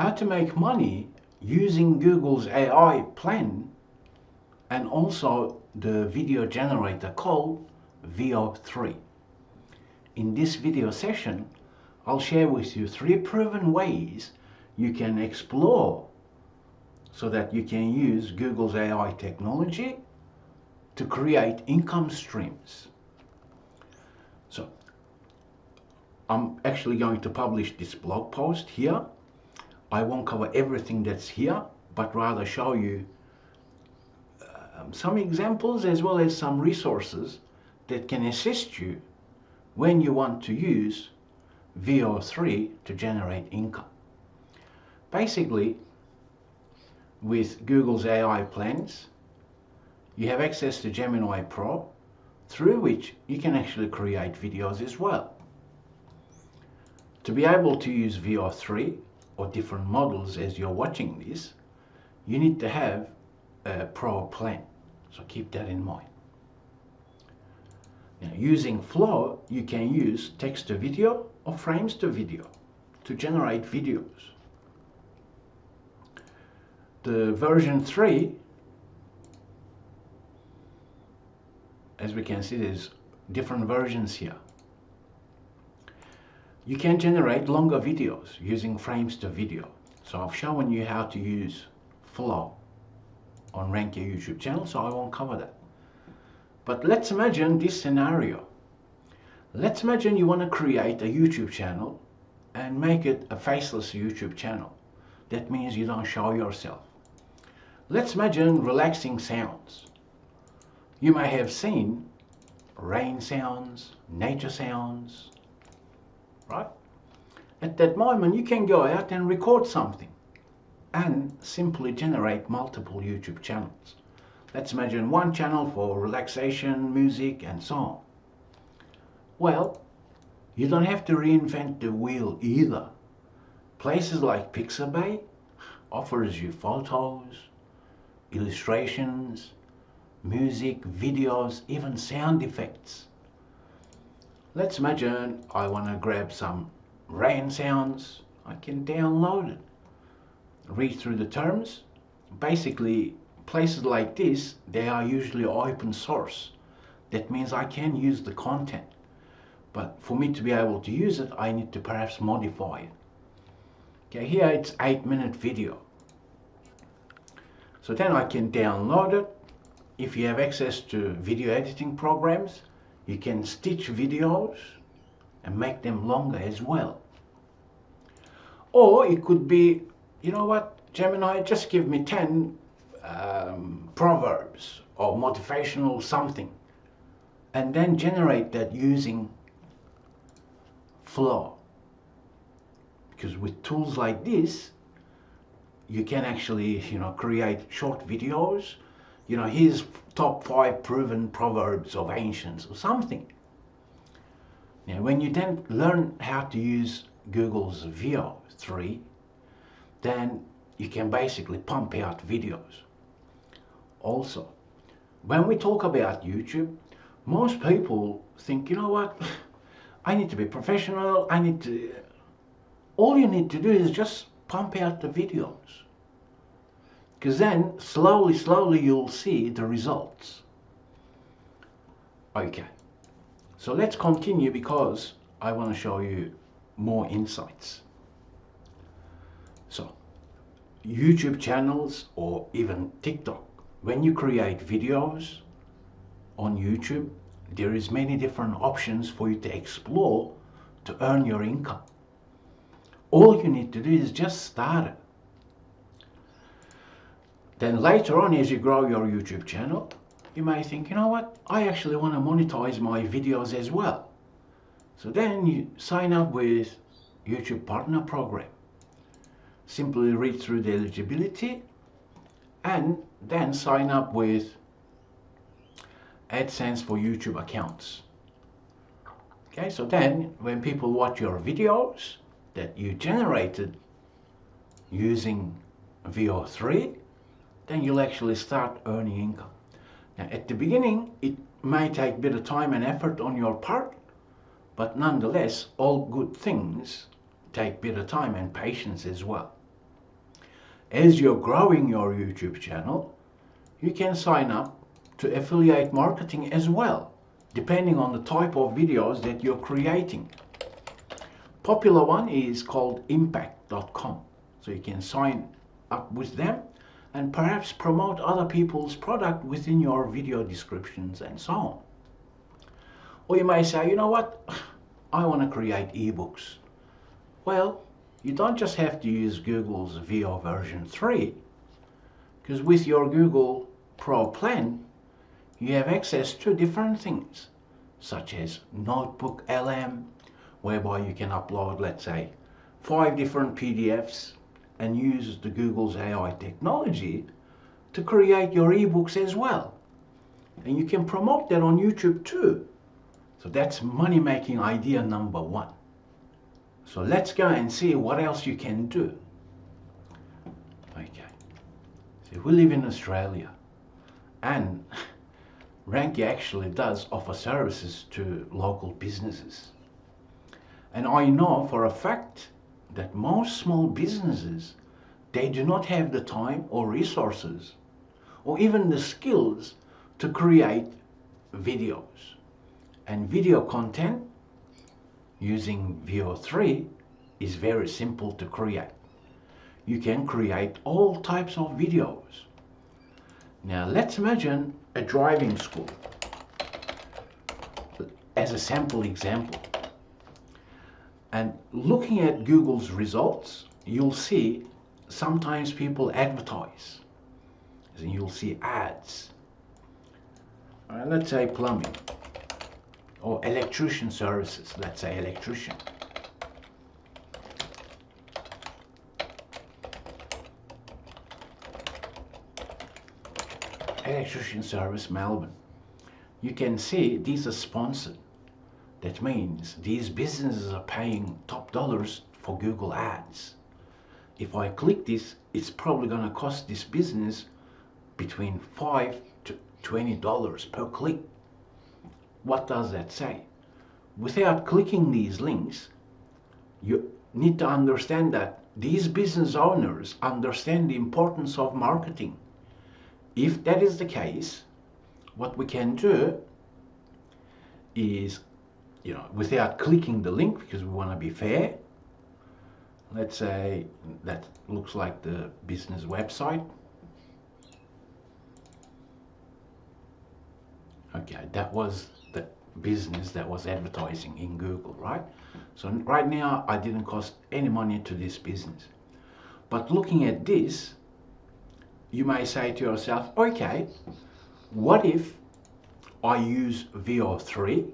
how to make money using Google's AI plan and also the video generator called Veo 3. In this video session, I'll share with you 3 proven ways you can explore so that you can use Google's AI technology to create income streams. So I'm actually going to publish this blog post here. I won't cover everything that's here, but rather show you some examples as well as some resources that can assist you when you want to use Veo 3 to generate income. Basically, with Google's AI plans, you have access to Gemini Pro, through which you can actually create videos as well. To be able to use Veo 3 or different models as you're watching this, you need to have a Pro plan. So keep that in mind. Now, using Flow, you can use text to video or frames to video to generate videos. The version 3, as we can see, there's different versions here. You can generate longer videos using frames to video. So I've shown you how to use Flow on Rank Your YouTube channel, so I won't cover that. But let's imagine this scenario. Let's imagine you want to create a YouTube channel and make it a faceless YouTube channel. That means you don't show yourself. Let's imagine relaxing sounds. You may have seen rain sounds, nature sounds, right? At that moment, you can go out and record something and simply generate multiple YouTube channels. Let's imagine one channel for relaxation, music, and so on. Well, you don't have to reinvent the wheel either. Places like Pixabay offers you photos, illustrations, music, videos, even sound effects. Let's imagine I want to grab some rain sounds. I can download it, read through the terms. Basically, places like this, they are usually open source. That means I can use the content. But for me to be able to use it, I need to perhaps modify it. Okay, here it's 8-minute video. So then I can download it. If you have access to video editing programs, you can stitch videos and make them longer as well. Or it could be, you know what, Gemini, just give me 10 proverbs or motivational something, and then generate that using Flow. Because with tools like this, you can actually, create short videos. Here's top 5 proven proverbs of ancients or something. Now, when you then learn how to use Google's Veo 3, then you can basically pump out videos. Also, when we talk about YouTube, most people think, you know what, I need to be professional, all you need to do is just pump out the videos. Because then, slowly you'll see the results. Okay, so let's continue because I want to show you more insights. So, YouTube channels or even TikTok, when you create videos on YouTube, there is many different options for you to explore to earn your income. All you need to do is just start it. Then later on, as you grow your YouTube channel, you may think, you know what, I actually want to monetize my videos as well. So then you sign up with YouTube Partner Program. Simply read through the eligibility and then sign up with AdSense for YouTube accounts. Okay, so then when people watch your videos that you generated using Veo 3, then you'll actually start earning income. Now, at the beginning, it may take a bit of time and effort on your part, but nonetheless, all good things take a bit of time and patience as well. as you're growing your YouTube channel, you can sign up to affiliate marketing as well, depending on the type of videos that you're creating. Popular one is called impact.com. So you can sign up with them and perhaps promote other people's product within your video descriptions and so on. Or you may say, you know what, I want to create ebooks. Well, you don't just have to use Google's VO version 3, because with your Google Pro plan, you have access to different things, such as Notebook LM, whereby you can upload, let's say, 5 different PDFs and use the Google's AI technology to create your ebooks as well. And you can promote that on YouTube too. So that's money-making idea number 1. So let's go and see what else you can do. Okay, so we live in Australia, and Rankia actually does offer services to local businesses. And I know for a fact that most small businesses, they do not have the time or resources or even the skills to create videos. And video content using VO3 is very simple to create. You can create all types of videos. Now let's imagine a driving school as a sample example. And looking at Google's results, you'll see sometimes people advertise. And you'll see ads. Let's say plumbing or electrician services. Let's say electrician. Electrician service Melbourne. You can see these are sponsored. That means these businesses are paying top dollars for Google ads. If I click this, it's probably going to cost this business between $5 to $20 per click. What does that say? Without clicking these links, you need to understand that these business owners understand the importance of marketing. If that is the case, what we can do is, without clicking the link, because we want to be fair, let's say that looks like the business website. Okay, that was the business that was advertising in Google, right? So right now I didn't cost any money to this business. But looking at this, you may say to yourself, okay, what if I use VO3,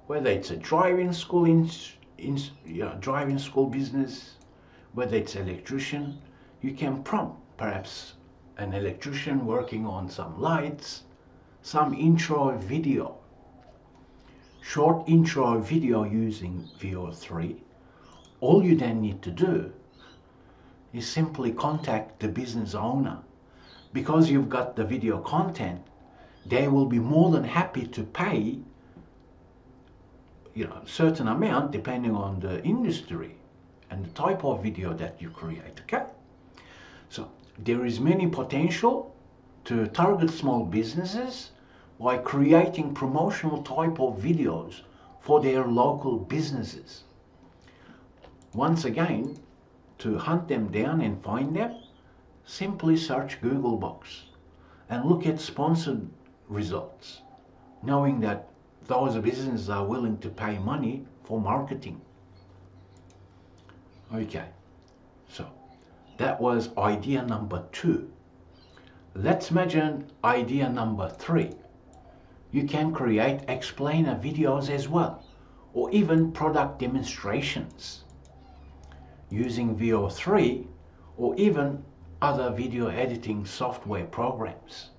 whether it's a driving school driving school business, whether it's electrician, you can prompt perhaps an electrician working on some lights, some intro video, short intro video using VO3. All you then need to do is simply contact the business owner. Because you've got the video content, they will be more than happy to pay certain amount depending on the industry and the type of video that you create. Okay, so there is many potential to target small businesses by creating promotional type of videos for their local businesses. Once again, to hunt them down and find them, simply search Googlebox and look at sponsored results, knowing that those businesses are willing to pay money for marketing. Okay, so that was idea number 2. Let's imagine idea number 3. You can create explainer videos as well, or even product demonstrations using VO3 or even other video editing software programs.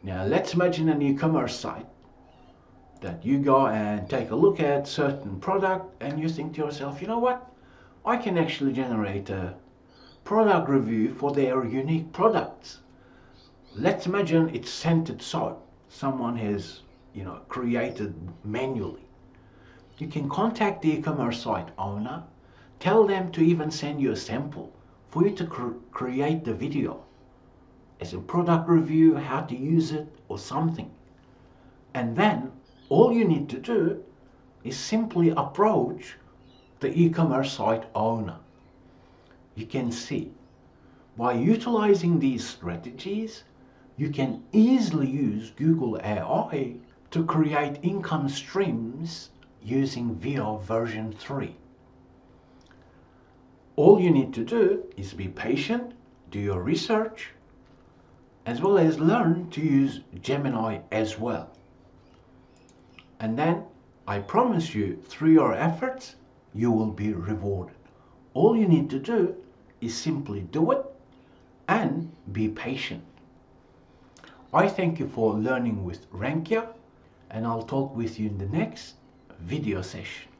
Now let's imagine an e-commerce site that you go and take a look at certain product and you think to yourself, you know what, I can actually generate a product review for their unique products. Let's imagine it's scented soap someone has created manually. You can contact the e-commerce site owner, tell them to even send you a sample for you to create the video as a product review, how to use it or something. And then all you need to do is simply approach the e-commerce site owner. You can see by utilizing these strategies, you can easily use Google AI to create income streams using VO version 3. All you need to do is be patient, do your research, as well as learn to use Gemini as well. And then I promise you, through your efforts, you will be rewarded. All you need to do is simply do it and be patient. I thank you for learning with Rankia, and I'll talk with you in the next video session.